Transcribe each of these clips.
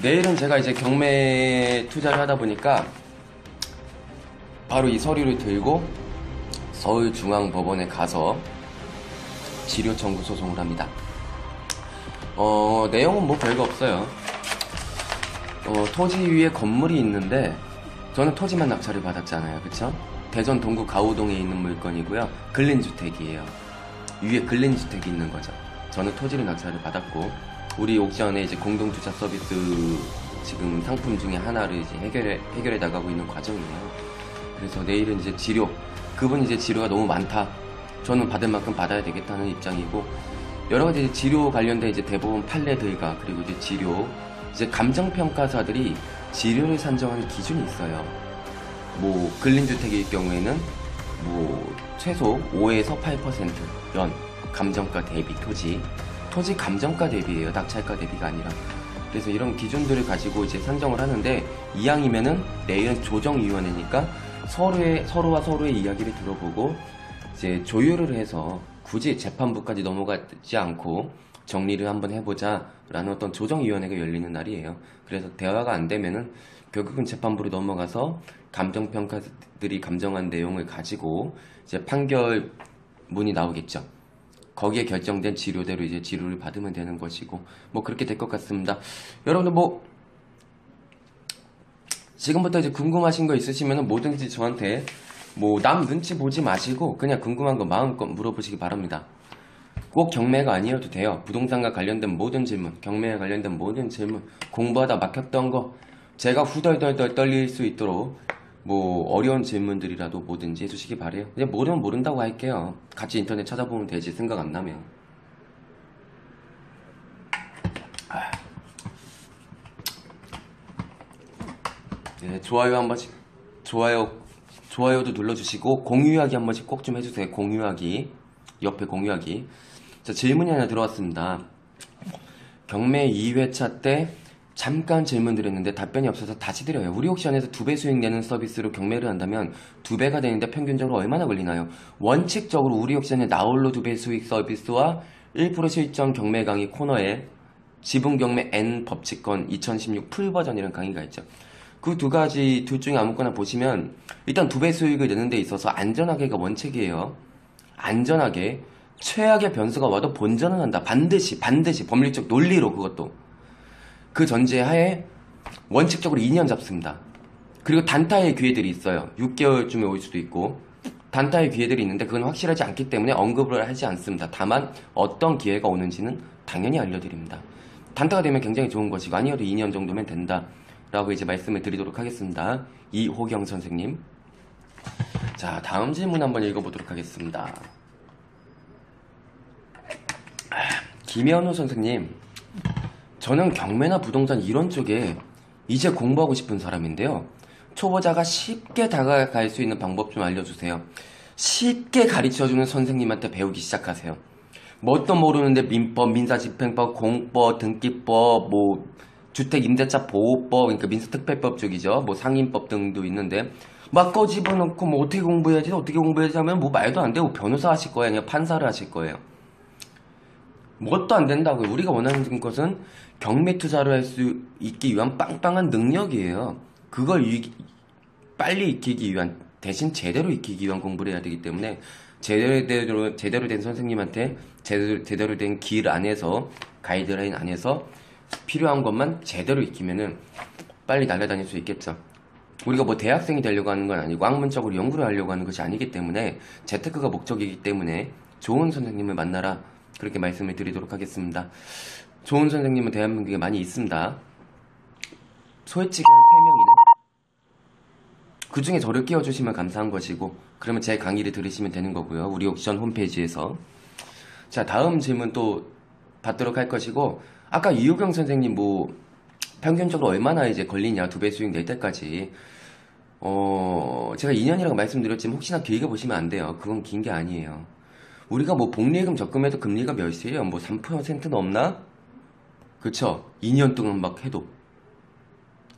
내일은 제가 이제 경매 투자를 하다 보니까 바로 이 서류를 들고 서울중앙법원에 가서 지료 청구 소송을 합니다. 내용은 뭐 별거 없어요. 토지 위에 건물이 있는데 저는 토지만 낙찰을 받았잖아요. 그쵸? 대전 동구 가우동에 있는 물건이고요. 근린주택이에요. 위에 근린주택이 있는 거죠. 저는 토지를 낙찰을 받았고 우리 옥션에 이제 공동주차 서비스 지금 상품 중에 하나를 이제 해결해 나가고 있는 과정이에요. 그래서 내일은 이제 지료, 그분 이제 지료가 너무 많다. 저는 받을 만큼 받아야 되겠다는 입장이고 여러 가지 지료 관련된 이제 대법원 판례들과 그리고 이제 지료, 이제 감정평가사들이 지료를 산정하는 기준이 있어요. 뭐 근린주택일 경우에는 뭐 최소 5에서 8% 감정가 대비 토지 감정가 대비예요. 낙찰가 대비가 아니라. 그래서 이런 기준들을 가지고 이제 산정을 하는데 이왕이면은 내일은 조정위원회니까 서로와 서로의 이야기를 들어보고 이제 조율을 해서 굳이 재판부까지 넘어가지 않고 정리를 한번 해보자 라는 어떤 조정위원회가 열리는 날이에요. 그래서 대화가 안 되면은 결국은 재판부로 넘어가서 감정평가들이 감정한 내용을 가지고 이제 판결문이 나오겠죠. 거기에 결정된 지료대로 이제 지료를 받으면 되는 것이고 뭐 그렇게 될 것 같습니다. 여러분들 뭐 지금부터 이제 궁금하신 거 있으시면 뭐든지 저한테 뭐 남 눈치 보지 마시고 그냥 궁금한 거 마음껏 물어보시기 바랍니다. 꼭 경매가 아니어도 돼요. 부동산과 관련된 모든 질문, 경매에 관련된 모든 질문, 공부하다 막혔던 거 제가 후덜덜덜 떨릴 수 있도록 뭐 어려운 질문들이라도 뭐든지 해주시기 바래요. 그냥 모르면 모른다고 할게요. 같이 인터넷 찾아보면 되지 생각 안 나면. 네, 좋아요 한 번씩, 좋아요도 눌러주시고 공유하기 한 번씩 꼭 좀 해주세요. 공유하기, 옆에 공유하기. 자, 질문이 하나 들어왔습니다. 경매 2회차 때 잠깐 질문 드렸는데 답변이 없어서 다시 드려요. 우리 옥션에서 2배 수익 내는 서비스로 경매를 한다면 2배가 되는데 평균적으로 얼마나 걸리나요? 원칙적으로 우리 옥션의 나홀로 2배 수익 서비스와 1% 실전 경매 강의 코너에 지분 경매 N 법칙권 2016 풀 버전이라는 강의가 있죠. 그 두 가지 둘 중에 아무거나 보시면 일단 2배 수익을 내는 데 있어서 안전하게가 원칙이에요. 안전하게 최악의 변수가 와도 본전은 한다. 반드시 법률적 논리로 그것도. 그 전제하에 원칙적으로 2년 잡습니다. 그리고 단타의 기회들이 있어요. 6개월쯤에 올 수도 있고 단타의 기회들이 있는데 그건 확실하지 않기 때문에 언급을 하지 않습니다. 다만 어떤 기회가 오는지는 당연히 알려드립니다. 단타가 되면 굉장히 좋은 것이고 아니어도 2년 정도면 된다 라고 이제 말씀을 드리도록 하겠습니다. 이호경 선생님. 자, 다음 질문 한번 읽어보도록 하겠습니다. 김현우 선생님, 저는 경매나 부동산 이런 쪽에 이제 공부하고 싶은 사람인데요. 초보자가 쉽게 다가갈 수 있는 방법 좀 알려주세요. 쉽게 가르쳐주는 선생님한테 배우기 시작하세요. 뭣도 모르는데 민법, 민사집행법, 공법, 등기법, 뭐 주택임대차 보호법, 그러니까 민사특별법 쪽이죠. 뭐 상인법 등도 있는데 막 꺼집어놓고 뭐 어떻게 공부해야지 하면 뭐 말도 안 되고 변호사 하실 거예요, 아니면 판사를 하실 거예요. 뭣도 안 된다고요. 우리가 원하는 것은 경매 투자를 할 수 있기 위한 빵빵한 능력이에요. 그걸 빨리 익히기 위한, 대신 제대로 익히기 위한 공부를 해야 되기 때문에 제대로 된 선생님한테 제대로 된 길 안에서, 가이드라인 안에서 필요한 것만 제대로 익히면은 빨리 날아다닐 수 있겠죠. 우리가 뭐 대학생이 되려고 하는 건 아니고 학문적으로 연구를 하려고 하는 것이 아니기 때문에 재테크가 목적이기 때문에 좋은 선생님을 만나라, 그렇게 말씀을 드리도록 하겠습니다. 좋은 선생님은 대한민국에 많이 있습니다. 솔직히 한 3명이네. 그 중에 저를 끼워주시면 감사한 것이고, 그러면 제 강의를 들으시면 되는 거고요. 우리 옥션 홈페이지에서. 자, 다음 질문 또 받도록 할 것이고, 아까 이호경 선생님 뭐 평균적으로 얼마나 이제 걸리냐, 2배 수익 낼 때까지. 제가 2년이라고 말씀드렸지만 혹시나 길게 보시면 안 돼요. 그건 긴 게 아니에요. 우리가 뭐 복리금 적금해도 금리가 몇이에요? 뭐 3% 넘나? 그쵸? 2년 동안 막 해도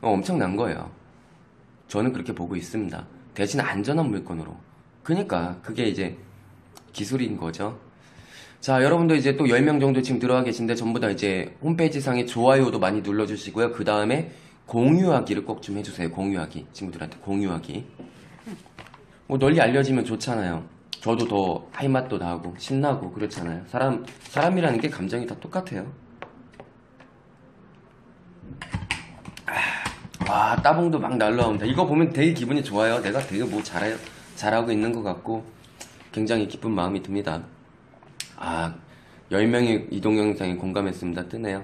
엄청난 거예요. 저는 그렇게 보고 있습니다. 대신 안전한 물건으로. 그러니까 그게 이제 기술인 거죠. 자, 여러분도 이제 또 10명 정도 지금 들어와 계신데 전부 다 이제 홈페이지 상에 좋아요도 많이 눌러주시고요. 그 다음에 공유하기를 꼭 좀 해주세요. 공유하기. 친구들한테 공유하기. 뭐 널리 알려지면 좋잖아요. 저도 더 할맛도 나고 신나고 그렇잖아요. 사람이라는 게 감정이 다 똑같아요. 와, 따봉도 막 날라온다. 이거 보면 되게 기분이 좋아요. 내가 되게 뭐 잘하고 있는 것 같고 굉장히 기쁜 마음이 듭니다. 아, 10명이 이 동영상에 공감했습니다. 뜨네요.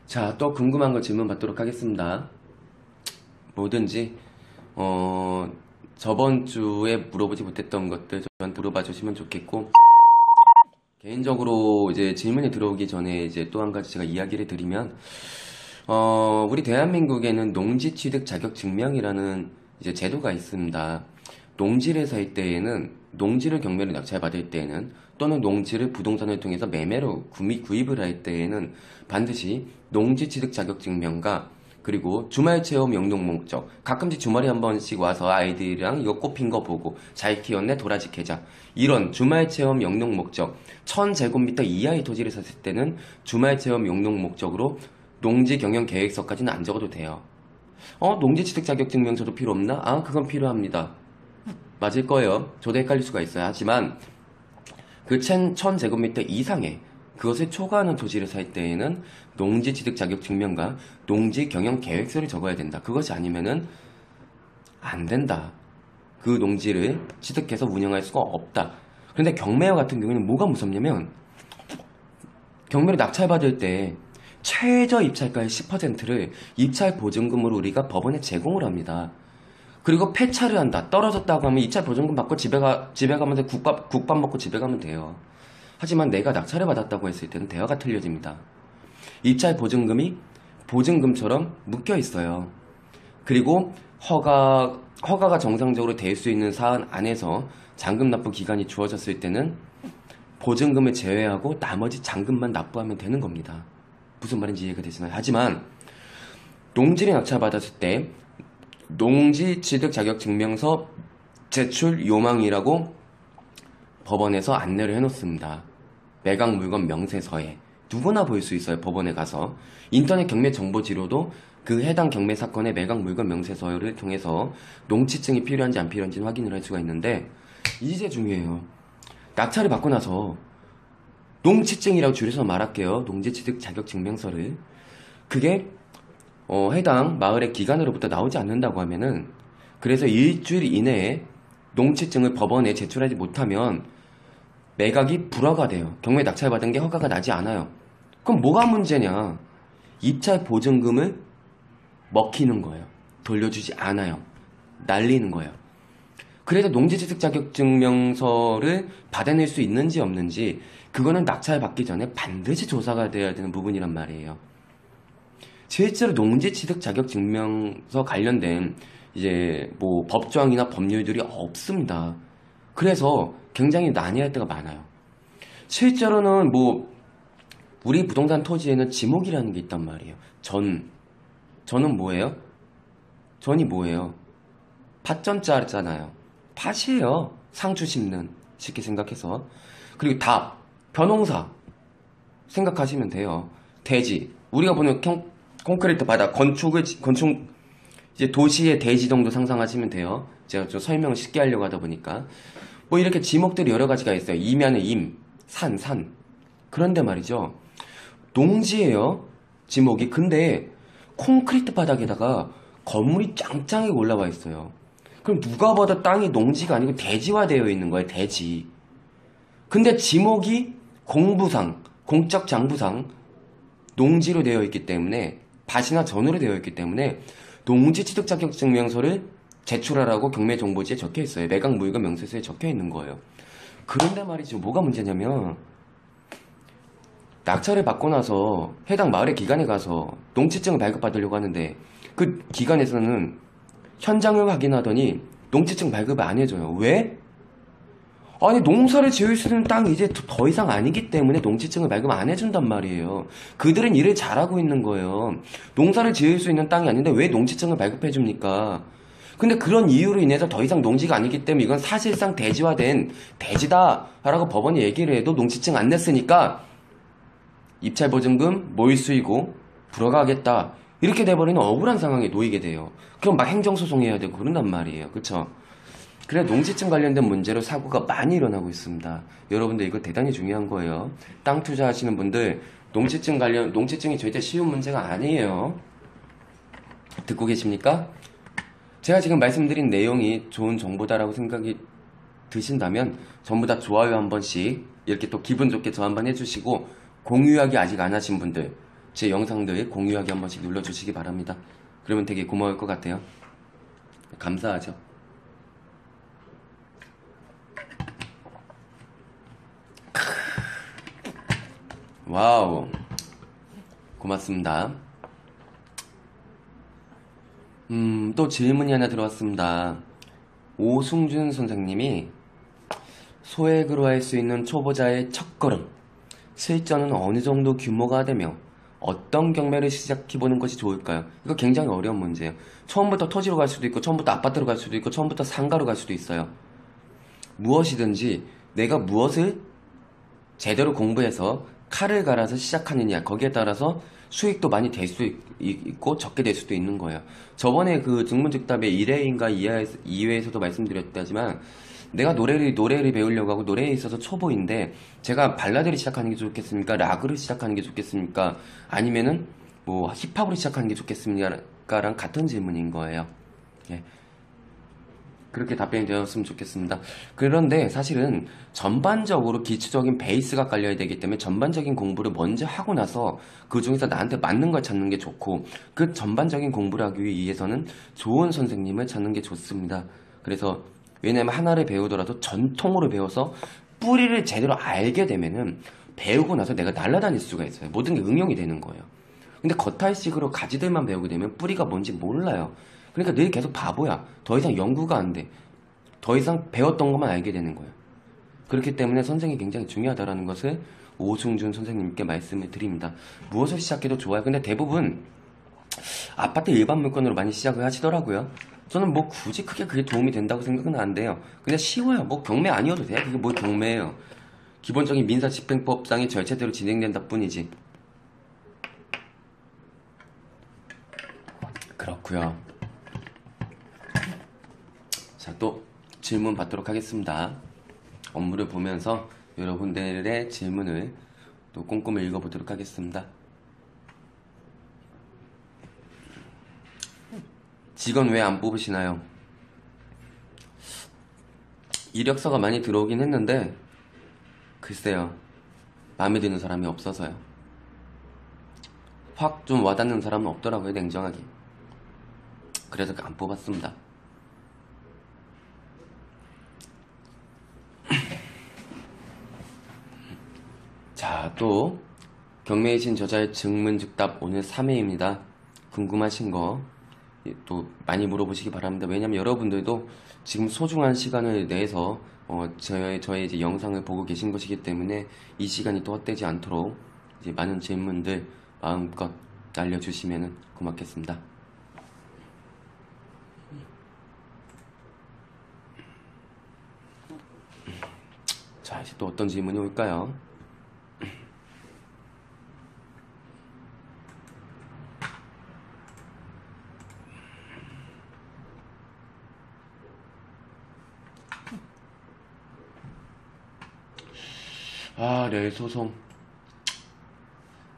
자, 또 궁금한 거 질문 받도록 하겠습니다. 뭐든지 저번 주에 물어보지 못했던 것들 저한테 물어봐 주시면 좋겠고, 개인적으로 이제 질문이 들어오기 전에 이제 또 한 가지 제가 이야기를 드리면, 우리 대한민국에는 농지 취득 자격 증명이라는 이제 제도가 있습니다. 농지를 살 때에는, 농지를 경매로 낙찰받을 때에는, 또는 농지를 부동산을 통해서 매매로 구입을 할 때에는 반드시 농지 취득 자격 증명과 그리고 주말 체험 영농 목적, 가끔씩 주말에 한 번씩 와서 아이들이랑 이거 꽃핀 거 보고 잘 키웠네 도라지 캐자, 이런 주말 체험 영농 목적, 1000제곱미터 이하의 토지를 샀을 때는 주말 체험 영농 목적으로 농지 경영 계획서까지는 안 적어도 돼요. 농지 취득 자격 증명서도 필요 없나? 아, 그건 필요합니다. 맞을 거예요. 저도 헷갈릴 수가 있어요. 하지만 그 1000제곱미터 이상의 그것을 초과하는 토지를 살 때에는 농지 취득 자격 증명과 농지 경영 계획서를 적어야 된다. 그것이 아니면은 안 된다. 그 농지를 취득해서 운영할 수가 없다. 그런데 경매와 같은 경우에는 뭐가 무섭냐면, 경매로 낙찰받을 때 최저 입찰가의 10%를 입찰 보증금으로 우리가 법원에 제공을 합니다. 그리고 폐차를 한다. 떨어졌다고 하면 입찰 보증금 받고 집에 가면 국밥 먹고 집에 가면 돼요. 하지만 내가 낙찰을 받았다고 했을 때는 대화가 틀려집니다. 입찰 보증금이 보증금처럼 묶여 있어요. 그리고 허가가 정상적으로 될 수 있는 사안 안에서 잔금 납부 기간이 주어졌을 때는 보증금을 제외하고 나머지 잔금만 납부하면 되는 겁니다. 무슨 말인지 이해가 되시나요? 하지만 농지를 낙찰받았을 때 농지 취득 자격 증명서 제출 요망이라고 법원에서 안내를 해놓습니다. 매각 물건 명세서에 누구나 볼 수 있어요. 법원에 가서 인터넷 경매 정보 지료도 그 해당 경매 사건의 매각 물건 명세서를 통해서 농지증이 필요한지 안 필요한지 확인을 할 수가 있는데, 이제 중요해요. 낙찰을 받고 나서 농지증이라고 줄여서 말할게요. 농지 취득 자격 증명서를, 그게 해당 마을의 기관으로부터 나오지 않는다고 하면은, 그래서 일주일 이내에 농지증을 법원에 제출하지 못하면 매각이 불허가 돼요. 경매 낙찰받은 게 허가가 나지 않아요. 그럼 뭐가 문제냐? 입찰 보증금을 먹히는 거예요. 돌려주지 않아요. 날리는 거예요. 그래서 농지취득 자격증명서를 받아낼 수 있는지 없는지, 그거는 낙찰받기 전에 반드시 조사가 돼야 되는 부분이란 말이에요. 실제로 농지취득 자격증명서 관련된 이제 뭐 법조항이나 법률들이 없습니다. 그래서 굉장히 난해할 때가 많아요. 실제로는 뭐 우리 부동산 토지에는 지목이라는 게 있단 말이에요. 전은 뭐예요? 전이 뭐예요? 팥전자잖아요. 팥이에요. 상추 심는, 쉽게 생각해서. 그리고 답, 벼농사 생각하시면 돼요. 대지, 우리가 보는 콘크리트 바닥, 건축 이제 도시의 대지 정도 상상하시면 돼요. 제가 좀 설명을 쉽게 하려고 하다 보니까 뭐 이렇게 지목들이 여러 가지가 있어요. 임야는 임, 산. 그런데 말이죠, 농지예요, 지목이. 근데 콘크리트 바닥에다가 건물이 짱짱하게 올라와 있어요. 그럼 누가 봐도 땅이 농지가 아니고 대지화되어 있는 거예요. 대지. 근데 지목이 공부상, 공적 장부상 농지로 되어 있기 때문에, 밭이나 전으로 되어 있기 때문에 농지 취득 자격 증명서를 제출하라고 경매 정보지에 적혀 있어요. 매각 물건 명세서에 적혀 있는 거예요. 그런데 말이죠, 뭐가 문제냐면, 낙찰을 받고 나서 해당 마을의 기관에 가서 농지증을 발급받으려고 하는데, 그 기관에서는 현장을 확인하더니 농지증 발급을 안 해줘요. 왜? 아니, 농사를 지을 수 있는 땅이 이제 더 이상 아니기 때문에 농지증을 발급 안 해준단 말이에요. 그들은 일을 잘하고 있는 거예요. 농사를 지을 수 있는 땅이 아닌데 왜 농지증을 발급해 줍니까? 근데 그런 이유로 인해서 더 이상 농지가 아니기 때문에 이건 사실상 대지화된 대지다라고 법원이 얘기를 해도 농지증 안 냈으니까 입찰보증금 모의수이고 불허가하겠다 이렇게 돼버리는 억울한 상황에 놓이게 돼요. 그럼 막 행정소송해야 되고 그런단 말이에요. 그쵸? 그래 농지증 관련된 문제로 사고가 많이 일어나고 있습니다. 여러분들 이거 대단히 중요한 거예요. 땅 투자하시는 분들 농지증이 절대 쉬운 문제가 아니에요. 듣고 계십니까? 제가 지금 말씀드린 내용이 좋은 정보다라고 생각이 드신다면 전부 다 좋아요 한 번씩 이렇게 또 기분 좋게 저 한번 해주시고 공유하기 아직 안 하신 분들 제 영상들 공유하기 한 번씩 눌러주시기 바랍니다. 그러면 되게 고마울 것 같아요. 감사하죠. 와우 고맙습니다. 또 질문이 하나 들어왔습니다. 오승준 선생님이 소액으로 할 수 있는 초보자의 첫걸음 실전은 어느 정도 규모가 되며 어떤 경매를 시작해보는 것이 좋을까요? 이거 굉장히 어려운 문제예요. 처음부터 토지로 갈 수도 있고 처음부터 아파트로 갈 수도 있고 처음부터 상가로 갈 수도 있어요. 무엇이든지 내가 무엇을 제대로 공부해서 칼을 갈아서 시작하느냐 거기에 따라서 수익도 많이 될 수 있고 적게 될 수도 있는 거예요. 저번에 그 증문즉답의 1회인가 2회에서도 말씀드렸다지만 내가 노래를 배우려고 하고 노래에 있어서 초보인데 제가 발라드를 시작하는 게 좋겠습니까? 락으로 시작하는 게 좋겠습니까? 아니면은 뭐 힙합으로 시작하는 게 좋겠습니까? 랑 같은 질문인 거예요. 예. 그렇게 답변이 되었으면 좋겠습니다. 그런데 사실은 전반적으로 기초적인 베이스가 깔려야 되기 때문에 전반적인 공부를 먼저 하고 나서 그 중에서 나한테 맞는 걸 찾는 게 좋고 그 전반적인 공부를 하기 위해서는 좋은 선생님을 찾는 게 좋습니다. 그래서 왜냐면 하나를 배우더라도 전통으로 배워서 뿌리를 제대로 알게 되면은 배우고 나서 내가 날아다닐 수가 있어요. 모든 게 응용이 되는 거예요. 근데 겉핥식으로 가지들만 배우게 되면 뿌리가 뭔지 몰라요. 그러니까 늘 계속 바보야. 더 이상 연구가 안 돼. 더 이상 배웠던 것만 알게 되는 거야. 그렇기 때문에 선생이 굉장히 중요하다는 것을 오승준 선생님께 말씀을 드립니다. 무엇을 시작해도 좋아요. 근데 대부분 아파트 일반 물건으로 많이 시작을 하시더라고요. 저는 뭐 굳이 크게 그게 도움이 된다고 생각은 안 돼요. 그냥 쉬워요. 뭐 경매 아니어도 돼. 그게 뭘 경매예요. 기본적인 민사집행법상의 절차대로 진행된다 뿐이지. 그렇고요. 자, 또 질문 받도록 하겠습니다. 업무를 보면서 여러분들의 질문을 또 꼼꼼히 읽어보도록 하겠습니다. 직원 왜 안 뽑으시나요? 이력서가 많이 들어오긴 했는데 글쎄요. 마음에 드는 사람이 없어서요. 확 좀 와닿는 사람은 없더라고요. 냉정하게. 그래서 안 뽑았습니다. 자, 또 경매이신 저자의 증문즉답 오늘 3회입니다. 궁금하신 거 또 많이 물어보시기 바랍니다. 왜냐면 여러분들도 지금 소중한 시간을 내서 저의 이제 영상을 보고 계신 것이기 때문에 이 시간이 또 헛되지 않도록 이제 많은 질문들 마음껏 알려주시면 고맙겠습니다. 자, 이제 또 어떤 질문이 올까요? 네, 소송.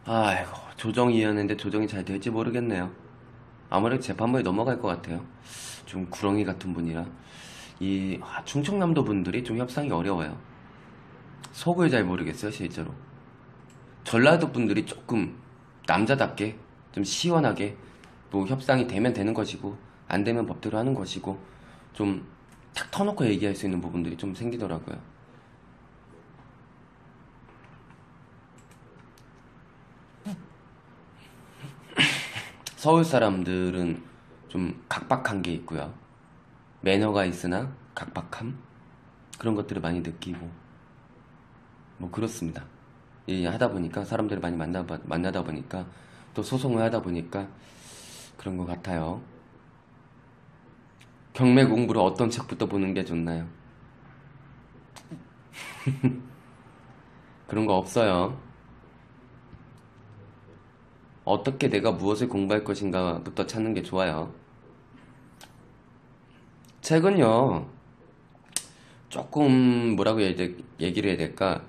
아이고, 조정이었는데 조정이 잘 될지 모르겠네요. 아무래도 재판부에 넘어갈 것 같아요. 좀 구렁이 같은 분이라. 충청남도 분들이 좀 협상이 어려워요. 속을 잘 모르겠어요, 실제로. 전라도 분들이 조금 남자답게, 좀 시원하게, 뭐 협상이 되면 되는 것이고, 안 되면 법대로 하는 것이고, 좀 탁 터놓고 얘기할 수 있는 부분들이 좀 생기더라고요. 서울 사람들은 좀 각박한 게 있고요. 매너가 있으나 각박함? 그런 것들을 많이 느끼고 뭐 그렇습니다. 하다 보니까 사람들을 많이 만나다 보니까 또 소송을 하다 보니까 그런 것 같아요. 경매 공부를 어떤 책부터 보는 게 좋나요? 그런 거 없어요. 어떻게 내가 무엇을 공부할 것인가부터 찾는 게 좋아요. 책은요, 조금 뭐라고 얘기를 해야 될까?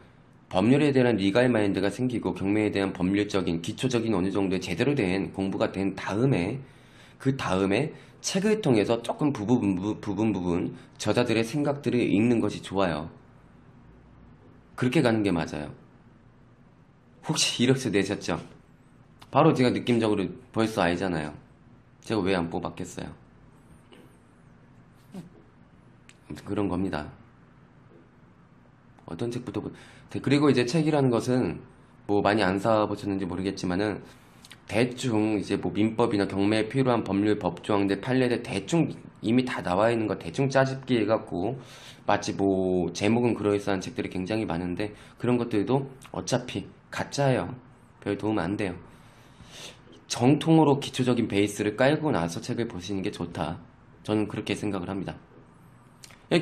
법률에 대한 리갈 마인드가 생기고 경매에 대한 법률적인 기초적인 어느 정도의 제대로 된 공부가 된 다음에 그 다음에 책을 통해서 조금 부분 저자들의 생각들을 읽는 것이 좋아요. 그렇게 가는 게 맞아요. 혹시 이력서 내셨죠? 바로 제가 느낌적으로 벌써 알잖아요. 제가 왜 안 뽑았겠어요? 아무튼 그런 겁니다. 어떤 책부터 그리고 이제 책이라는 것은 뭐 많이 안 사보셨는지 모르겠지만은 대충 이제 뭐 민법이나 경매에 필요한 법률 법조항들 판례들 대충 이미 다 나와 있는 거 대충 짜집기 해갖고 마치 뭐 제목은 그럴싸한 책들이 굉장히 많은데 그런 것들도 어차피 가짜예요. 별 도움 안 돼요. 정통으로 기초적인 베이스를 깔고 나서 책을 보시는 게 좋다. 저는 그렇게 생각을 합니다.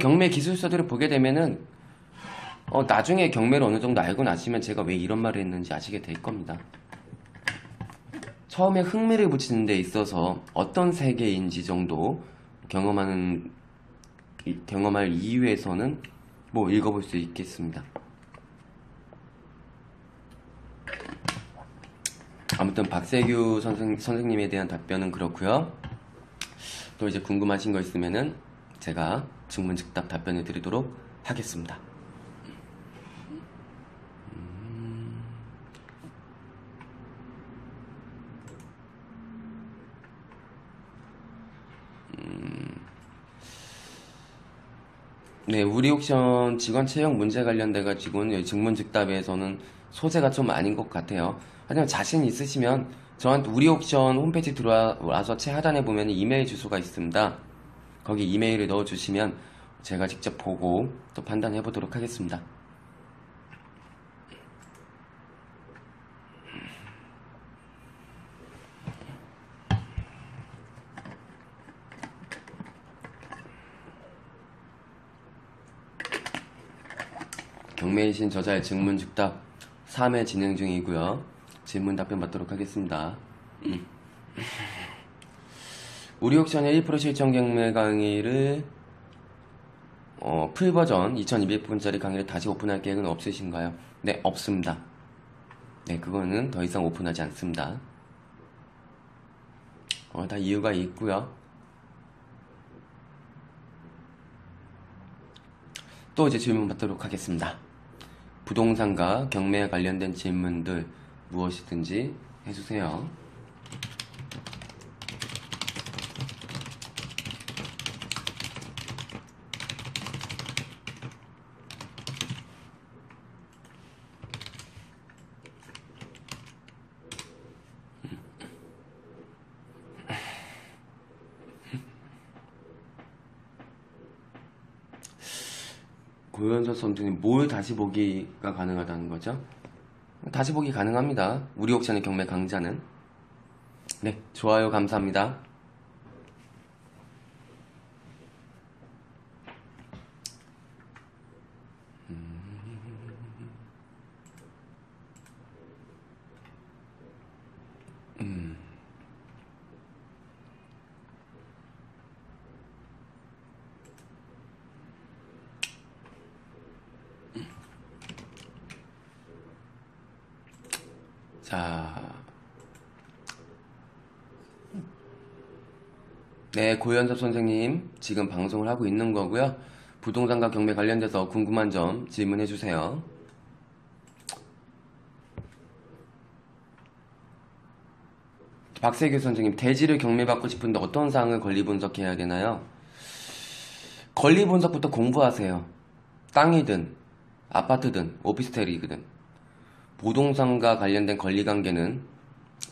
경매 기술서들을 보게 되면은 나중에 경매를 어느 정도 알고 나시면 제가 왜 이런 말을 했는지 아시게 될 겁니다. 처음에 흥미를 붙이는 데 있어서 어떤 세계인지 정도 경험할 이유에서는 뭐 읽어볼 수 있겠습니다. 아무튼 박세규 선생님에 대한 답변은 그렇고요. 또 이제 궁금하신 거 있으면은 제가 증문즉답 답변을 드리도록 하겠습니다. 네, 우리 옥션 직원 채용 문제 관련돼 가지고는 증문즉답에서는 소재가 좀 아닌 것 같아요. 하지만 자신 있으시면 저한테 우리 옥션 홈페이지 들어와서 최하단에 보면 이메일 주소가 있습니다. 거기 이메일을 넣어주시면 제가 직접 보고 또 판단해 보도록 하겠습니다. 경매이신 저자의 증문즉답 3회 진행 중이고요. 질문 답변 받도록 하겠습니다. 우리 옥션의 1% 실전 경매 강의를 풀버전 2200분짜리 강의를 다시 오픈할 계획은 없으신가요? 네, 없습니다. 네, 그거는 더 이상 오픈하지 않습니다. 다 이유가 있고요. 또 이제 질문 받도록 하겠습니다. 부동산과 경매에 관련된 질문들 무엇이든지 해주세요. 고현석 선생님, 뭘 다시 보기가 가능하다는 거죠? 다시 보기 가능합니다. 우리 옥션의 경매 강좌는. 네, 좋아요 감사합니다. 자, 네, 고현섭 선생님 지금 방송을 하고 있는 거고요. 부동산과 경매 관련돼서 궁금한 점 질문해 주세요. 박세규 선생님, 대지를 경매받고 싶은데 어떤 사항을 권리 분석해야 되나요? 권리 분석부터 공부하세요. 땅이든 아파트든 오피스텔이든 부동산과 관련된 권리관계는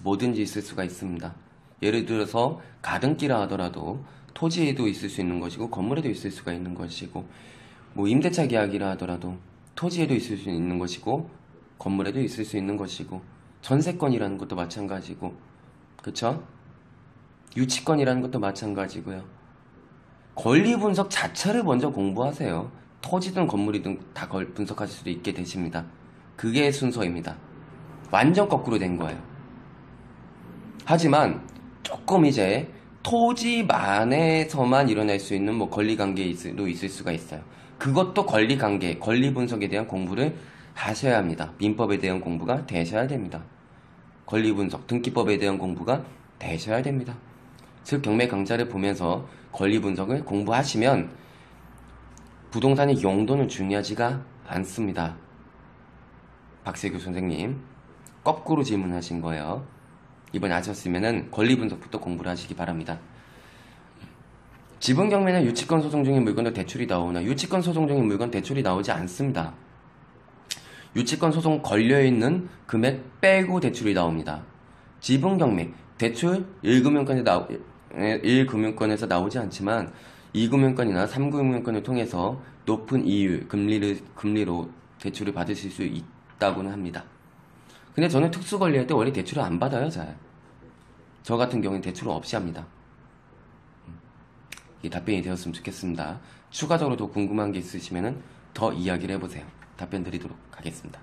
뭐든지 있을 수가 있습니다. 예를 들어서 가등기라 하더라도 토지에도 있을 수 있는 것이고 건물에도 있을 수가 있는 것이고 뭐 임대차 계약이라 하더라도 토지에도 있을 수 있는 것이고 건물에도 있을 수 있는 것이고 전세권이라는 것도 마찬가지고 그쵸? 유치권이라는 것도 마찬가지고요. 권리 분석 자체를 먼저 공부하세요. 토지든 건물이든 다 분석하실 수도 있게 되십니다. 그게 순서입니다. 완전 거꾸로 된 거예요. 하지만 조금 이제 토지만에서만 일어날 수 있는 뭐 권리관계도 있을 수가 있어요. 그것도 권리관계, 권리 분석에 대한 공부를 하셔야 합니다. 민법에 대한 공부가 되셔야 됩니다. 권리 분석, 등기법에 대한 공부가 되셔야 됩니다. 즉 경매 강좌를 보면서 권리 분석을 공부하시면 부동산의 용도는 중요하지가 않습니다. 박세규 선생님 거꾸로 질문하신 거예요. 이번에 아셨으면은 권리 분석부터 공부를 하시기 바랍니다. 지분 경매나 유치권 소송 중인 물건도 대출이 나오나? 유치권 소송 중인 물건 대출이 나오지 않습니다. 유치권 소송 걸려있는 금액 빼고 대출이 나옵니다. 지분 경매, 대출 1금융권에서 나오지 않지만 2금융권이나 3금융권을 통해서 높은 이율, 금리로 대출을 받으실 수 있다고는 합니다. 근데 저는 특수 관리할 때 원래 대출을 안 받아요, 잘. 저 같은 경우는 대출을 없이 합니다. 이 답변이 되었으면 좋겠습니다. 추가적으로 더 궁금한 게 있으시면 더 이야기를 해보세요. 답변 드리도록 하겠습니다.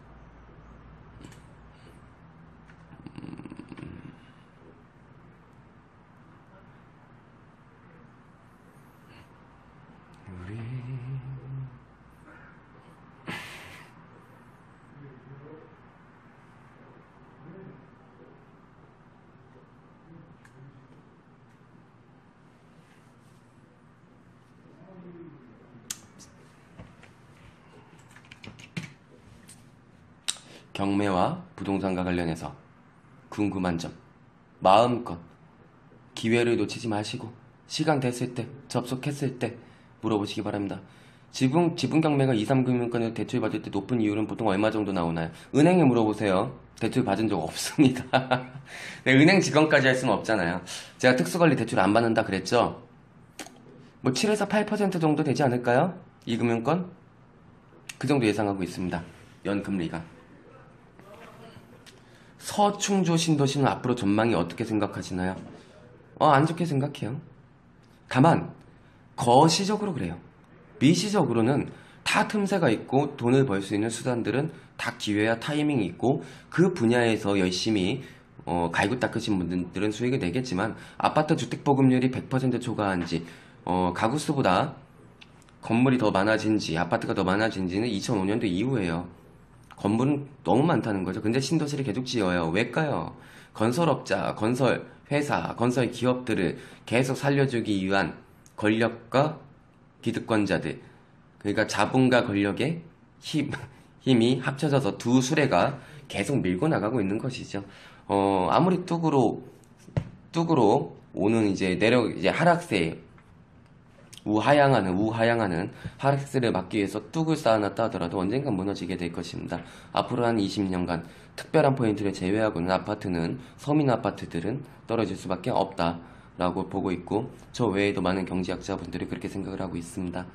경매와 부동산과 관련해서 궁금한 점 마음껏 기회를 놓치지 마시고 시간 됐을 때 접속했을 때 물어보시기 바랍니다. 지분 경매가 2, 3금융권에서 대출 받을 때 높은 이율은 보통 얼마 정도 나오나요? 은행에 물어보세요. 대출 받은 적 없습니다. 네, 은행 직원까지 할 수는 없잖아요. 제가 특수관리 대출 안 받는다 그랬죠? 뭐 7에서 8% 정도 되지 않을까요? 2금융권? 그 정도 예상하고 있습니다. 연금리가. 서충주 신도시는 앞으로 전망이 어떻게 생각하시나요? 안 좋게 생각해요. 다만 거시적으로 그래요. 미시적으로는 다 틈새가 있고 돈을 벌 수 있는 수단들은 다 기회와 타이밍이 있고 그 분야에서 열심히 갈고 닦으신 분들은 수익을 내겠지만 아파트 주택보급률이 100% 초과한지 가구 수보다 건물이 더 많아진지 아파트가 더 많아진지는 2005년도 이후에요. 건물은 너무 많다는 거죠. 근데 신도시를 계속 지어요. 왜일까요? 건설업자, 건설회사, 건설 기업들을 계속 살려주기 위한 권력과 기득권자들, 그러니까 자본과 권력의 힘이 합쳐져서 두 수레가 계속 밀고 나가고 있는 것이죠. 아무리 뚝으로 오는 이제 하락세, 우하향하는 하락세를 막기 위해서 뚝을 쌓아놨다 하더라도 언젠간 무너지게 될 것입니다. 앞으로 한 20년간 특별한 포인트를 제외하고는 아파트는 서민 아파트들은 떨어질 수밖에 없다라고 보고 있고 저 외에도 많은 경제학자분들이 그렇게 생각을 하고 있습니다.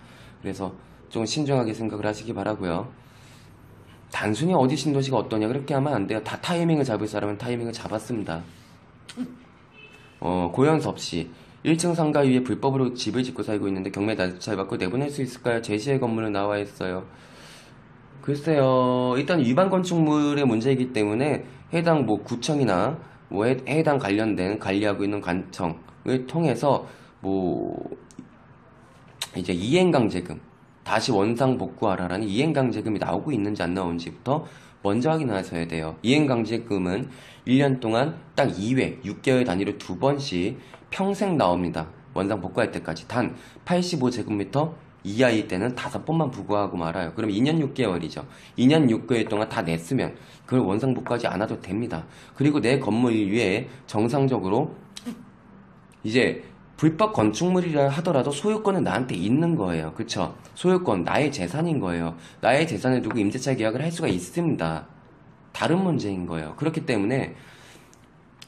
그래서 좀 신중하게 생각을 하시기 바라고요. 단순히 어디 신도시가 어떠냐 그렇게 하면 안 돼요. 다 타이밍을 잡을 사람은 타이밍을 잡았습니다. 고현섭 씨 1층 상가 위에 불법으로 집을 짓고 살고 있는데 경매 낙찰 받고 내보낼 수 있을까요? 제시의 건물은 나와 있어요. 글쎄요. 일단 위반 건축물의 문제이기 때문에 해당 구청이나 해당 관련된 관리하고 있는 관청을 통해서 이제 이행강제금 다시 원상 복구하라라는 이행강제금이 나오고 있는지 안 나오는지부터 먼저 확인하셔야 돼요. 이행강제금은 1년 동안 딱 2회 6개월 단위로 2번씩 평생 나옵니다. 원상 복구할 때까지. 단 85제곱미터 이하일 때는 5번만 부과하고 말아요. 그럼 2년 6개월이죠. 2년 6개월 동안 다 냈으면 그걸 원상 복구하지 않아도 됩니다. 그리고 내 건물 위에 정상적으로 이제 불법 건축물이라 하더라도 소유권은 나한테 있는 거예요. 그쵸? 소유권, 나의 재산인 거예요. 나의 재산을 두고 임대차 계약을 할 수가 있습니다. 다른 문제인 거예요. 그렇기 때문에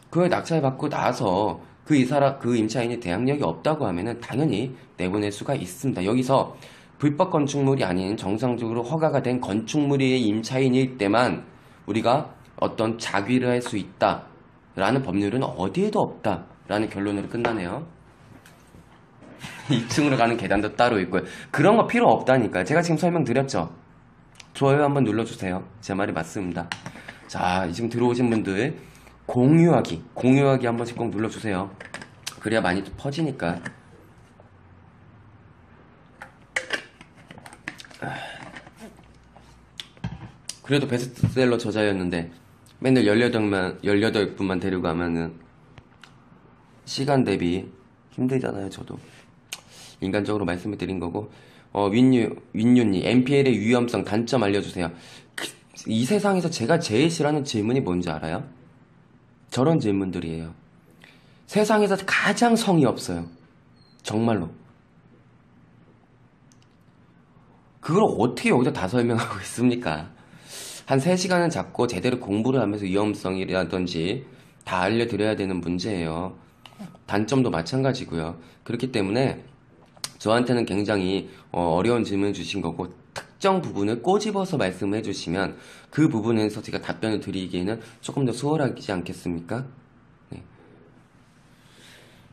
그걸 낙찰받고 나서 그 임차인이 대항력이 없다고 하면은 당연히 내보낼 수가 있습니다. 여기서 불법 건축물이 아닌 정상적으로 허가가 된 건축물의 임차인일 때만 우리가 어떤 자귀를 할 수 있다라는 법률은 어디에도 없다라는 결론으로 끝나네요. 2층으로 가는 계단도 따로 있고요. 그런 거 필요 없다니까. 제가 지금 설명드렸죠. 좋아요 한번 눌러주세요. 제 말이 맞습니다. 자, 지금 들어오신 분들 공유하기 한 번씩 꼭 눌러주세요. 그래야 많이 또 퍼지니까. 그래도 베스트셀러 저자였는데 맨날 18분만 데리고 가면은 시간 대비 힘들잖아요. 저도 인간적으로 말씀을 드린 거고. 윈유님 NPL의 위험성 단점 알려주세요. 이 세상에서 제가 제일 싫어하는 질문이 뭔지 알아요? 저런 질문들이에요. 세상에서 가장 성의 없어요. 정말로. 그걸 어떻게 여기서 다 설명하고 있습니까? 한 3시간은 잡고 제대로 공부를 하면서 위험성이라든지 다 알려드려야 되는 문제예요. 단점도 마찬가지고요. 그렇기 때문에 저한테는 굉장히 어려운 질문을 주신 거고, 특정 부분을 꼬집어서 말씀해 주시면 그 부분에서 제가 답변을 드리기에는 조금 더 수월하지 않겠습니까? 네.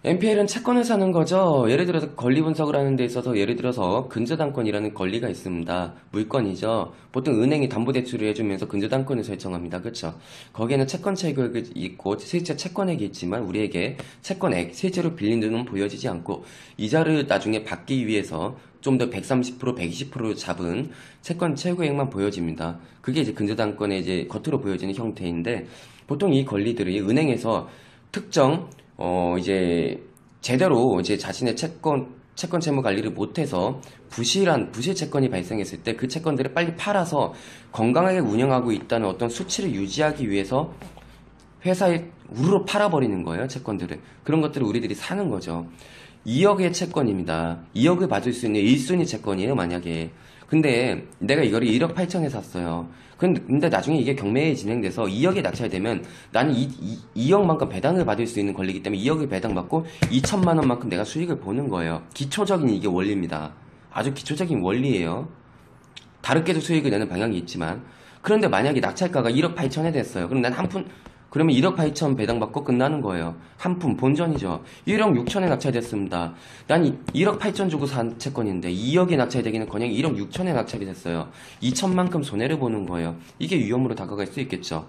NPL은 채권을 사는 거죠. 예를 들어서 권리 분석을 하는 데 있어서 예를 들어서 근저당권이라는 권리가 있습니다. 물건이죠. 보통 은행이 담보대출을 해주면서 근저당권을 설정합니다. 그렇죠? 거기에는 채권 체결이 있고 실제 채권액이 있지만 우리에게 채권액, 실제로 빌린 돈은 보여지지 않고 이자를 나중에 받기 위해서 좀 더 130%, 120% 잡은 채권 최고액만 보여집니다. 그게 이제 근저당권의 이제 겉으로 보여지는 형태인데, 보통 이 권리들이 은행에서 특정 이제 제대로 이제 자신의 채권 채무 관리를 못해서 부실 채권이 발생했을 때 그 채권들을 빨리 팔아서 건강하게 운영하고 있다는 어떤 수치를 유지하기 위해서 회사에 우르르 팔아버리는 거예요. 채권들을. 그런 것들을 우리들이 사는 거죠. 2억의 채권입니다. 2억을 받을 수 있는 1순위 채권이에요, 만약에. 근데 내가 이거를 1억 8천에 샀어요. 근데 나중에 이게 경매에 진행돼서 2억에 낙찰되면 나는 2억만큼 배당을 받을 수 있는 권리이기 때문에 2억을 배당받고 2천만 원만큼 내가 수익을 보는 거예요. 기초적인 이게 원리입니다. 아주 기초적인 원리예요. 다르게도 수익을 내는 방향이 있지만, 그런데 만약에 낙찰가가 1억 8천에 됐어요. 그럼 난 그러면 1억 8천 배당받고 끝나는 거예요. 한 푼 본전이죠. 1억 6천에 낙찰됐습니다. 난 1억 8천 주고 산 채권인데 2억에 낙찰되기는 그냥 1억 6천에 낙찰이 됐어요. 2천만큼 손해를 보는 거예요. 이게 위험으로 다가갈 수 있겠죠.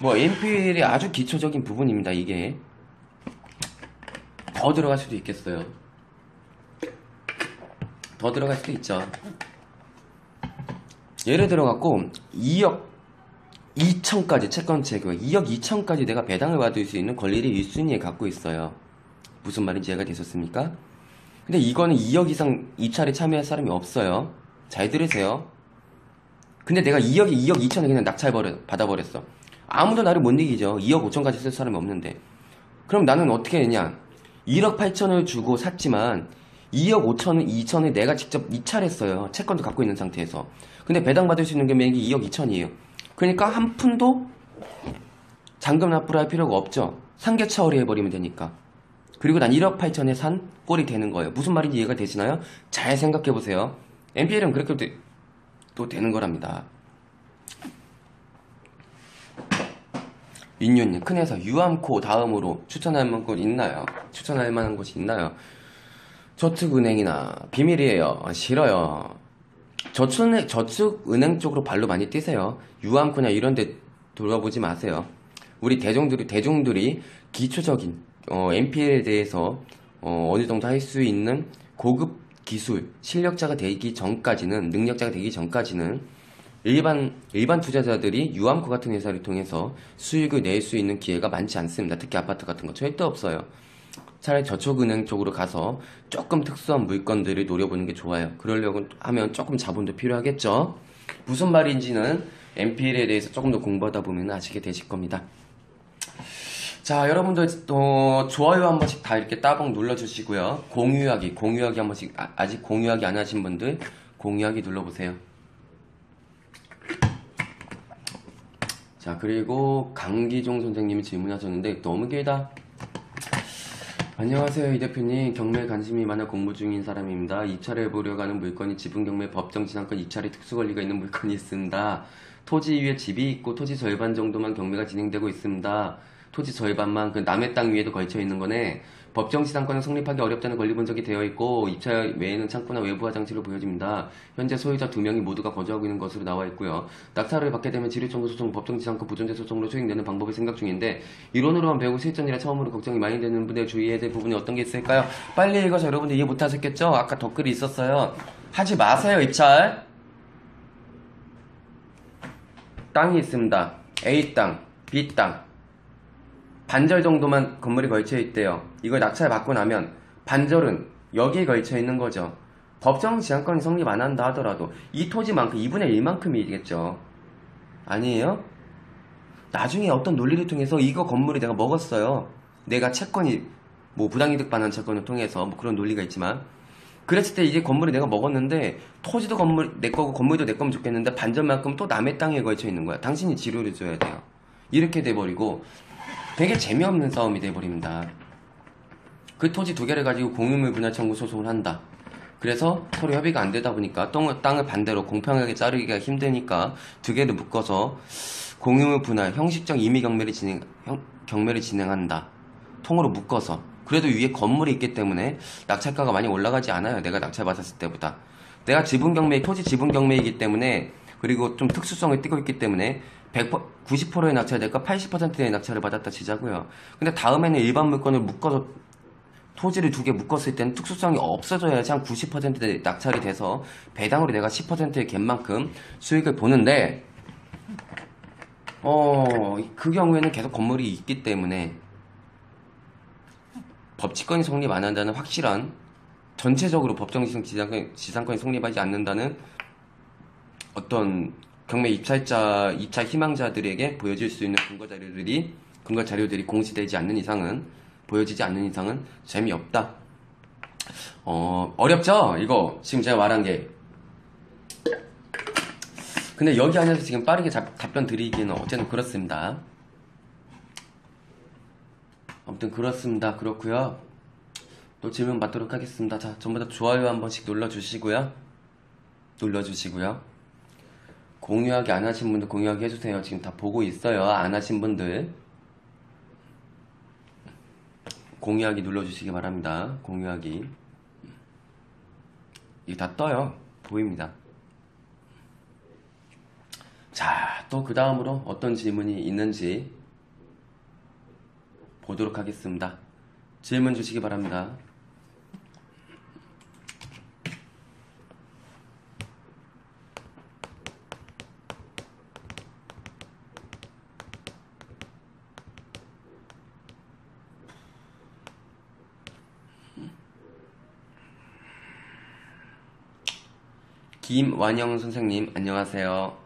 NPL의 아주 기초적인 부분입니다. 이게 더 들어갈 수도 있겠어요. 더 들어갈 수도 있죠. 예를 들어갖고 2억 2천까지 채권 채굴 2억 2천까지 내가 배당을 받을 수 있는 권리를 1순위에 갖고 있어요. 무슨 말인지 이해가 되셨습니까? 근데 이거는 2억 이상 입찰에 참여할 사람이 없어요. 잘 들으세요. 근데 내가 2억 2천에 그냥 낙찰 받아버렸어. 아무도 나를 못 이기죠. 2억 5천까지 쓸 사람이 없는데. 그럼 나는 어떻게 했냐? 1억 8천을 주고 샀지만 2억 2천을 내가 직접 입찰했어요. 채권도 갖고 있는 상태에서. 근데 배당받을 수 있는 금액이 2억 2천이에요. 그러니까 한 푼도 잔금 납부를 할 필요가 없죠. 상계 처리해버리면 되니까. 그리고 난 1억 8천에 산 꼴이 되는 거예요. 무슨 말인지 이해가 되시나요? 잘 생각해보세요. NPL은 그렇게 또 되는 거랍니다. 민유님, 큰 회사 유암코 다음으로 추천할 만한 곳 있나요? 추천할 만한 곳이 있나요? 저축은행이나 비밀이에요. 싫어요. 저축은행 쪽으로 발로 많이 뛰세요. 유암코나 이런 데 돌아보지 마세요. 우리 대중들이 기초적인 NPL에 대해서 어느 정도 할 수 있는 고급 기술, 실력자가 되기 전까지는, 능력자가 되기 전까지는 일반 투자자들이 유암코 같은 회사를 통해서 수익을 낼 수 있는 기회가 많지 않습니다. 특히 아파트 같은 거 절대 없어요. 차라리 저축은행 쪽으로 가서 조금 특수한 물건들을 노려보는 게 좋아요. 그러려고 하면 조금 자본도 필요하겠죠. 무슨 말인지는 NPL에 대해서 조금 더 공부하다 보면 아시게 되실 겁니다. 자, 여러분들 또 좋아요 한 번씩 다 이렇게 따봉 눌러주시고요. 공유하기 한 번씩, 아직 공유하기 안 하신 분들 공유하기 눌러보세요. 자, 그리고 강기종 선생님이 질문하셨는데 너무 길다. 안녕하세요, 이 대표님. 경매에 관심이 많아 공부 중인 사람입니다. 입찰해 보려고 하는 물건이 지분경매 법정 지상권 입찰에 특수권리가 있는 물건이 있습니다. 토지 위에 집이 있고 토지 절반 정도만 경매가 진행되고 있습니다. 토지 절반만, 그 남의 땅 위에도 걸쳐 있는 거네. 법정 지상권은 성립하기 어렵다는 권리 분석이 되어 있고 입찰 외에는 창고나 외부 화장실로 보여집니다. 현재 소유자 2명이 모두가 거주하고 있는 것으로 나와 있고요. 낙찰을 받게 되면 지류청구 소송, 법정 지상권 부존재 소송으로 수행되는 방법을 생각 중인데 이론으로만 배우고 실전이라 처음으로 걱정이 많이 되는 분들 주의해야 될 부분이 어떤 게 있을까요? 빨리 읽어서 여러분들 이해 못하셨겠죠? 아까 댓글이 있었어요. 하지 마세요 입찰. 땅이 있습니다. A 땅, B 땅. 반절 정도만 건물이 걸쳐 있대요. 이걸 낙찰 받고 나면 반절은 여기에 걸쳐 있는 거죠. 법정 지상권이 성립 안 한다 하더라도 이 토지만큼 2분의 1만큼이겠죠. 아니에요? 나중에 어떤 논리를 통해서 이거 건물이 내가 먹었어요. 내가 채권이 뭐 부당이득 반환 채권을 통해서 뭐 그런 논리가 있지만 그랬을 때 이제 건물이 내가 먹었는데 토지도 건물 내 거고 건물도 내 거면 좋겠는데 반절만큼 또 남의 땅에 걸쳐 있는 거야. 당신이 지료를 줘야 돼요. 이렇게 돼버리고 되게 재미없는 싸움이 돼버립니다. 그 토지 2개를 가지고 공유물 분할 청구 소송을 한다. 그래서 서로 협의가 안 되다 보니까 땅을 반대로 공평하게 자르기가 힘드니까 2개를 묶어서 공유물 분할 형식적 임의 경매를 진행한다. 통으로 묶어서. 그래도 위에 건물이 있기 때문에 낙찰가가 많이 올라가지 않아요. 내가 낙찰 받았을 때보다. 내가 토지 지분 경매이기 때문에 그리고 좀 특수성을 띠고 있기 때문에 90%의 낙찰이 될까 80%의 낙찰을 받았다 치자고요. 근데 다음에는 일반 물건을 묶어서 토지를 2개 묶었을 때는 특수성이 없어져야지 한 90%의 낙찰이 돼서 배당으로 내가 10%의 갭만큼 수익을 보는데 그 경우에는 계속 건물이 있기 때문에 법치권이 성립 안 한다는 확실한 전체적으로 법정 지상권이 성립하지 않는다는 어떤 경매 입찰 희망자들에게 보여질 수 있는 근거 자료들이 공시되지 않는 이상은 보여지지 않는 이상은 재미없다. 어렵죠? 이거 지금 제가 말한 게. 근데 여기 안에서 지금 빠르게 답변 드리기는 어쨌든 그렇습니다. 아무튼 그렇습니다. 그렇고요. 또 질문 받도록 하겠습니다. 자, 전부 다 좋아요 한 번씩 눌러주시고요. 공유하기 안 하신 분들 공유하기 해주세요. 지금 다 보고 있어요. 안 하신 분들 공유하기 눌러주시기 바랍니다. 공유하기. 이게 다 떠요. 보입니다. 자, 또 그 다음으로 어떤 질문이 있는지 보도록 하겠습니다. 질문 주시기 바랍니다. 김완영 선생님 안녕하세요.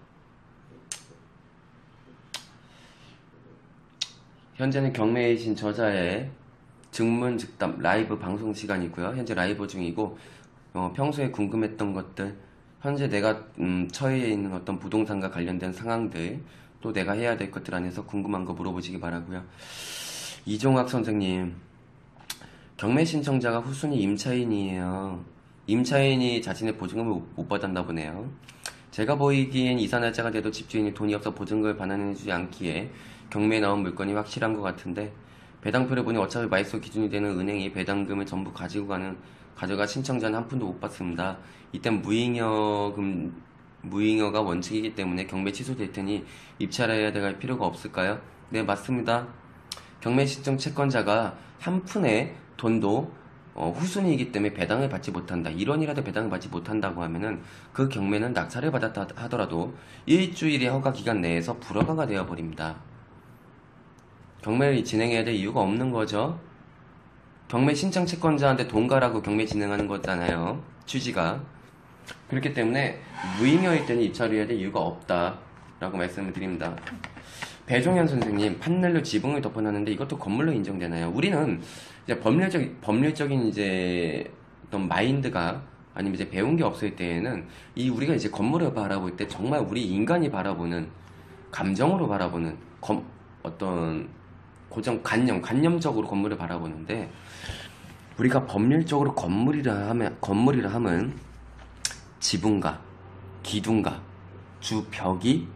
현재는 경매이신 저자의 증문즉답 라이브 방송 시간이고요. 현재 라이브 중이고 평소에 궁금했던 것들, 현재 내가 처해 있는 어떤 부동산과 관련된 상황들, 또 내가 해야 될 것들 안에서 궁금한 거 물어보시기 바라고요. 이종학 선생님, 경매 신청자가 후순위 임차인이에요. 임차인이 자신의 보증금을 못 받았나 보네요. 제가 보이기엔 이사날짜가 돼도 집주인이 돈이 없어 보증금을 반환해주지 않기에 경매에 나온 물건이 확실한 것 같은데 배당표를 보니 어차피 말소 기준이 되는 은행이 배당금을 전부 가져가 신청자는 한 푼도 못 받습니다. 이땐 무잉여가 원칙이기 때문에 경매 취소될 테니 입찰해야 될 필요가 없을까요? 네, 맞습니다. 경매 신청 채권자가 한 푼의 돈도 후순위이기 때문에 배당을 받지 못한다. 1원이라도 배당을 받지 못한다고 하면은 그 경매는 낙찰을 받았다 하더라도 일주일의 허가 기간 내에서 불허가가 되어버립니다. 경매를 진행해야 될 이유가 없는 거죠. 경매 신청 채권자한테 돈 가라고 경매 진행하는 거잖아요. 취지가. 그렇기 때문에 무잉여일 때는 입찰을 해야 될 이유가 없다라고 말씀을 드립니다. 배종현 선생님, 판넬로 지붕을 덮어놨는데 이것도 건물로 인정되나요? 우리는 이제 법률적인 이제 어떤 마인드가 아니면 이제 배운 게 없을 때에는 우리가 이제 건물을 바라볼 때 정말 우리 인간이 바라보는 감정으로 바라보는 어떤 관념적으로 건물을 바라보는데 우리가 법률적으로 건물이라 함은 지붕과 기둥과 주벽이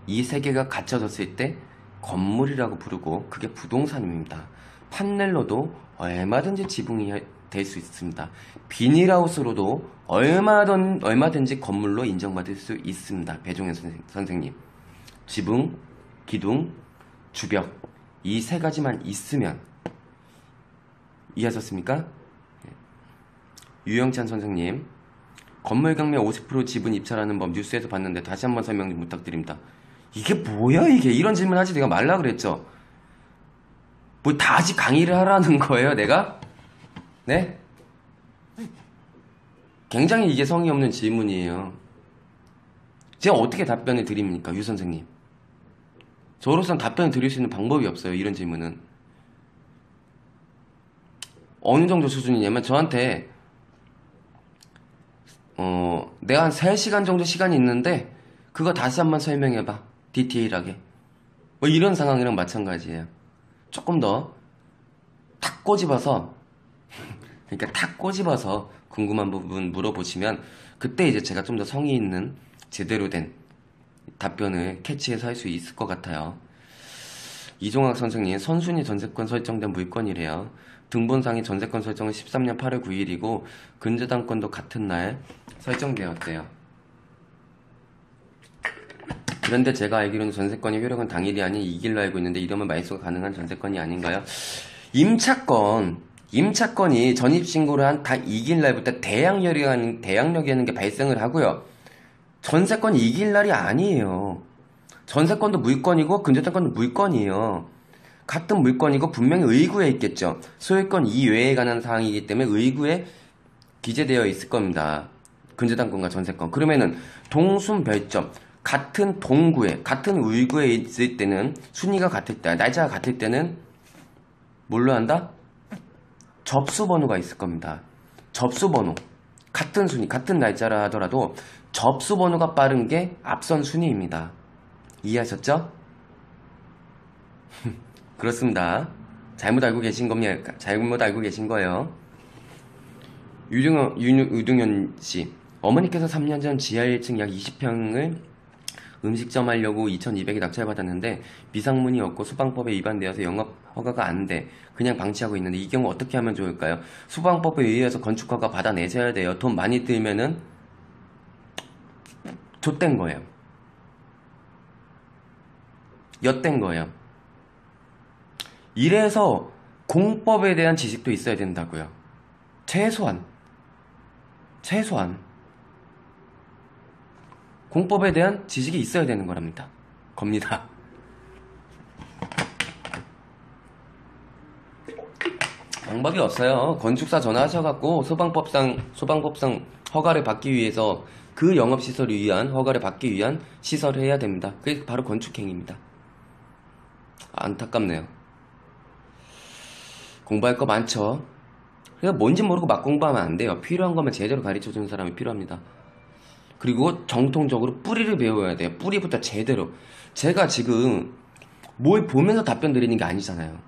이 세 개가 갖춰졌을 때 건물이라고 부르고 그게 부동산입니다. 판넬로도 얼마든지 지붕이 될 수 있습니다. 비닐하우스로도 얼마든지 건물로 인정받을 수 있습니다. 배종현 선생님. 지붕, 기둥, 주벽 이 세 가지만 있으면 이해하셨습니까? 유영찬 선생님. 건물 경매 50% 지분 입찰하는 법 뉴스에서 봤는데 다시 한번 설명 좀 부탁드립니다. 이게 뭐야 이게? 이런 질문 하지 내가 말라 그랬죠. 뭐 다시 강의를 하라는 거예요 내가? 네? 굉장히 이게 성의 없는 질문이에요. 제가 어떻게 답변을 드립니까 유 선생님? 저로서는 답변을 드릴 수 있는 방법이 없어요. 이런 질문은 어느 정도 수준이냐면 저한테 내가 한 3시간 정도 시간이 있는데 그거 다시 한번 설명해봐 디테일하게 뭐 이런 상황이랑 마찬가지예요. 조금 더 탁 꼬집어서 그러니까 탁 꼬집어서 궁금한 부분 물어보시면 그때 이제 제가 좀 더 성의 있는 제대로 된 답변을 캐치해서 할 수 있을 것 같아요. 이종학 선생님, 선순위 전세권 설정된 물건이래요. 등본상의 전세권 설정은 13년 8월 9일이고 근저당권도 같은 날 설정되었대요. 그런데 제가 알기로는 전세권의 효력은 당일이 아닌 2일로 알고 있는데 이러면 말소가 가능한 전세권이 아닌가요? 임차권이 전입신고를 한 다 2일 날부터 대항력이 하는 게 발생을 하고요. 전세권이 2일 날이 아니에요. 전세권도 물건이고 근저당권도 물건이에요. 같은 물건이고 분명히 의구에 있겠죠. 소유권 이외에 관한 사항이기 때문에 의구에 기재되어 있을 겁니다. 근저당권과 전세권. 그러면은 동순별점 같은 동구에 같은 의구에 있을 때는 순위가 같을 때 날짜가 같을 때는 뭘로 한다? 접수번호가 있을 겁니다. 접수번호 같은 순위 같은 날짜라 하더라도 접수번호가 빠른 게 앞선 순위입니다. 이해하셨죠? 그렇습니다. 잘못 알고 계신 겁니다. 잘못 알고 계신 거예요. 유등현 씨. 어머니께서 3년 전 지하 1층 약 20평을 음식점 하려고 2,200에 낙찰받았는데 미상문이 없고 소방법에 위반되어서 영업 허가가 안 돼. 그냥 방치하고 있는데 이 경우 어떻게 하면 좋을까요? 소방법에 의해서 건축허가 받아내셔야 돼요. 돈 많이 들면은 좆된 거예요. 엿된 거예요. 이래서 공법에 대한 지식도 있어야 된다고요. 최소한 공법에 대한 지식이 있어야 되는 겁니다. 방법이 없어요. 건축사 전화하셔갖고 소방법상 허가를 받기 위해서 그 영업시설을 위한 허가를 받기 위한 시설을 해야 됩니다. 그게 바로 건축행위입니다. 안타깝네요. 공부할 거 많죠. 그래서 뭔지 모르고 막 공부하면 안 돼요. 필요한 것만 제대로 가르쳐주는 사람이 필요합니다. 그리고 정통적으로 뿌리를 배워야 돼요. 뿌리부터 제대로. 제가 지금 뭘 보면서 답변 드리는 게 아니잖아요.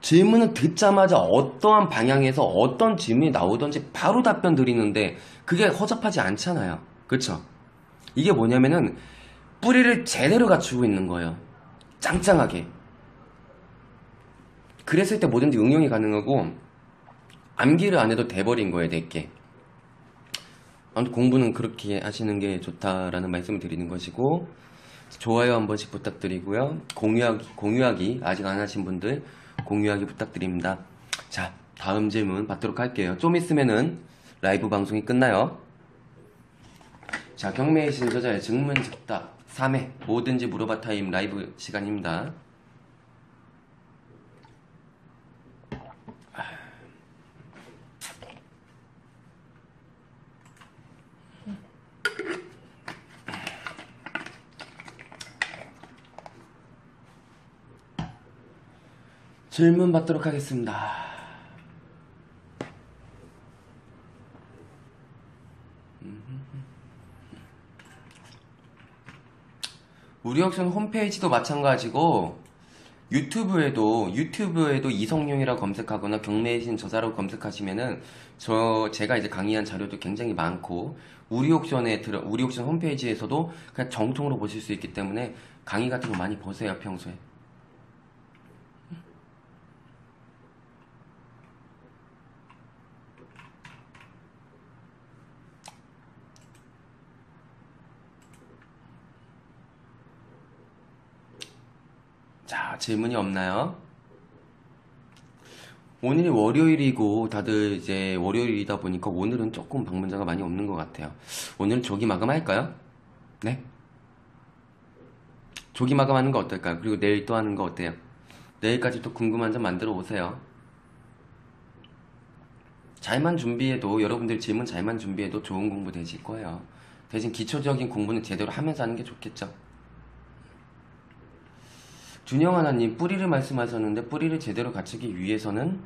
질문을 듣자마자 어떠한 방향에서 어떤 질문이 나오던지 바로 답변 드리는데 그게 허접하지 않잖아요. 그쵸? 이게 뭐냐면은 뿌리를 제대로 갖추고 있는 거예요. 짱짱하게. 그랬을 때 뭐든지 응용이 가능하고 암기를 안 해도 돼버린 거예요. 내게. 아무튼 공부는 그렇게 하시는 게 좋다라는 말씀을 드리는 것이고 좋아요 한 번씩 부탁드리고요. 공유하기 아직 안 하신 분들 공유하기 부탁드립니다. 자, 다음 질문 받도록 할게요. 좀 있으면은 라이브 방송이 끝나요. 자, 경매의 신 저자의 증문즉답 3회 뭐든지 물어봐 타임 라이브 시간입니다. 질문 받도록 하겠습니다. 우리 옥션 홈페이지도 마찬가지고 유튜브에도 이성용이라고 검색하거나 경매의 신 저자라고 검색하시면은 제가 이제 강의한 자료도 굉장히 많고 우리 옥션 홈페이지에서도 그냥 정통으로 보실 수 있기 때문에 강의 같은 거 많이 보세요. 평소에. 자, 질문이 없나요? 오늘이 월요일이고 다들 이제 월요일이다 보니까 오늘은 조금 방문자가 많이 없는 것 같아요. 오늘은 조기 마감할까요? 네? 조기 마감하는 거 어떨까요? 그리고 내일 또 하는 거 어때요? 내일까지 또 궁금한 점 만들어 오세요. 잘만 준비해도, 여러분들 질문 잘만 준비해도 좋은 공부 되실 거예요. 대신 기초적인 공부는 제대로 하면서 하는 게 좋겠죠. 준영 하나님, 뿌리를 말씀하셨는데 뿌리를 제대로 갖추기 위해서는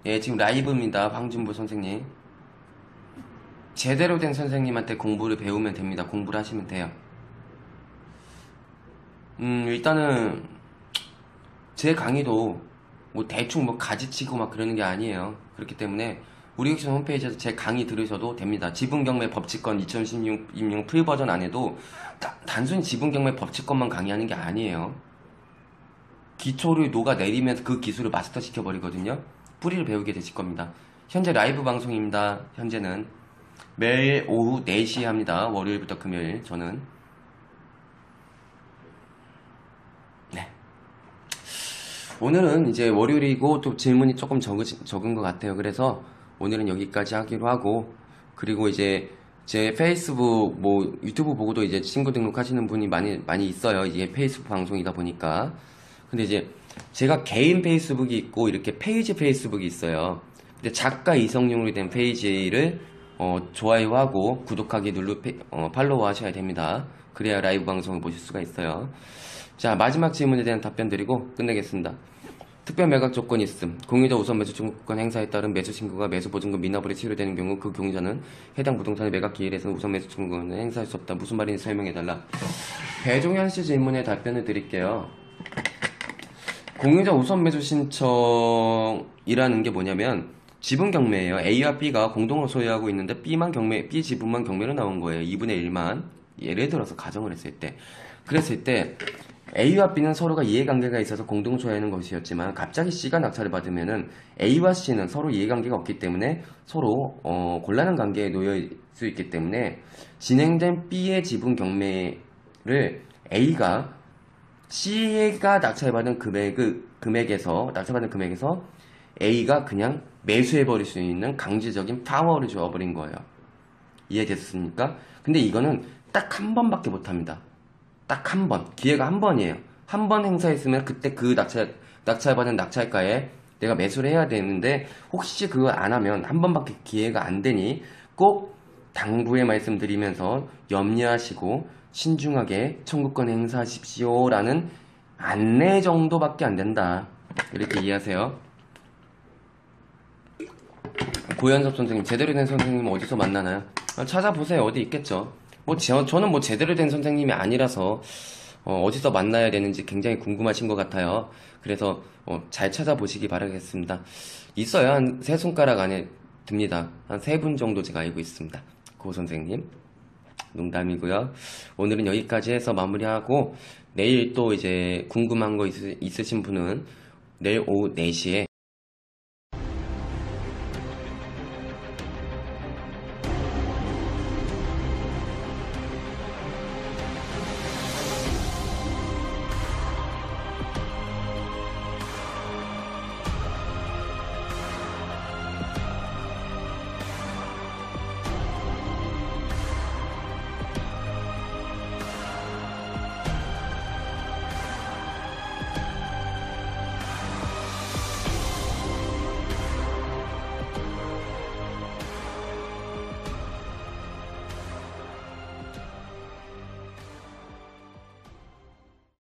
예, 지금 라이브입니다. 황준보 선생님. 제대로 된 선생님한테 공부를 배우면 됩니다. 공부를 하시면 돼요. 일단은 제 강의도 뭐 대충 뭐 가지치고 막 그러는 게 아니에요. 그렇기 때문에 우리 교육청 홈페이지에서 제 강의 들으셔도 됩니다. 지분경매 법칙권 2016 풀버전 안에도 단순히 지분경매 법칙권만 강의하는 게 아니에요. 기초를 녹아내리면서 그 기술을 마스터 시켜버리거든요. 뿌리를 배우게 되실 겁니다. 현재 라이브 방송입니다. 현재는 매일 오후 4시에 합니다. 월요일부터 금요일 저는. 네. 오늘은 이제 월요일이고 또 질문이 조금 적은 것 같아요. 그래서 오늘은 여기까지 하기로 하고, 그리고 이제 제 페이스북 뭐 유튜브 보고도 이제 친구 등록하시는 분이 많이 있어요. 이게 페이스북 방송이다 보니까. 근데 이제 제가 개인 페이스북이 있고 이렇게 페이지 페이스북이 있어요. 근데 작가 이성용으로 된 페이지를 좋아요하고 구독하기 팔로우 하셔야 됩니다. 그래야 라이브 방송을 보실 수가 있어요. 자, 마지막 질문에 대한 답변 드리고 끝내겠습니다. 특별 매각 조건이 있음. 공유자 우선 매수 청구권 행사에 따른 매수 신고가 매수 보증금 미납으로 치료되는 경우 그 경유자는 해당 부동산의 매각 기일에서는 우선 매수 청구권을 행사할 수 없다. 무슨 말인지 설명해달라. 배종현 씨 질문에 답변을 드릴게요. 공유자 우선 매수 신청이라는 게 뭐냐면 지분 경매예요. A와 B가 공동으로 소유하고 있는데 B 지분만 경매로 나온 거예요. 2분의 1만. 예를 들어서 가정을 했을 때. 그랬을 때 A와 B는 서로가 이해관계가 있어서 공동 소유하는 것이었지만 갑자기 C가 낙찰을 받으면은 A와 C는 서로 이해관계가 없기 때문에 서로 곤란한 관계에 놓여 수 있기 때문에 진행된 B의 지분 경매를 A가 C가 낙찰받은 금액에서 A가 그냥 매수해버릴 수 있는 강제적인 파워를 주어버린 거예요. 이해됐습니까? 근데 이거는 딱 한 번밖에 못합니다. 딱 한 번. 기회가 한 번이에요. 한 번 행사했으면 그때 그 낙찰받은 낙찰가에 내가 매수를 해야 되는데 혹시 그거 안 하면 한 번밖에 기회가 안 되니 꼭 당부의 말씀드리면서 염려하시고 신중하게 청구권 행사하십시오 라는 안내 정도밖에 안 된다. 이렇게 이해하세요. 고현섭 선생님, 제대로 된 선생님 어디서 만나나요? 찾아보세요. 어디 있겠죠. 저는 뭐 제대로 된 선생님이 아니라서 어디서 만나야 되는지 굉장히 궁금하신 것 같아요. 그래서 잘 찾아보시기 바라겠습니다. 있어요. 한 3손가락 안에 듭니다. 한 3분 정도 제가 알고 있습니다. 고 선생님. 농담이고요. 오늘은 여기까지 해서 마무리하고 내일 또 이제 궁금한 거 있으신 분은 내일 오후 4시에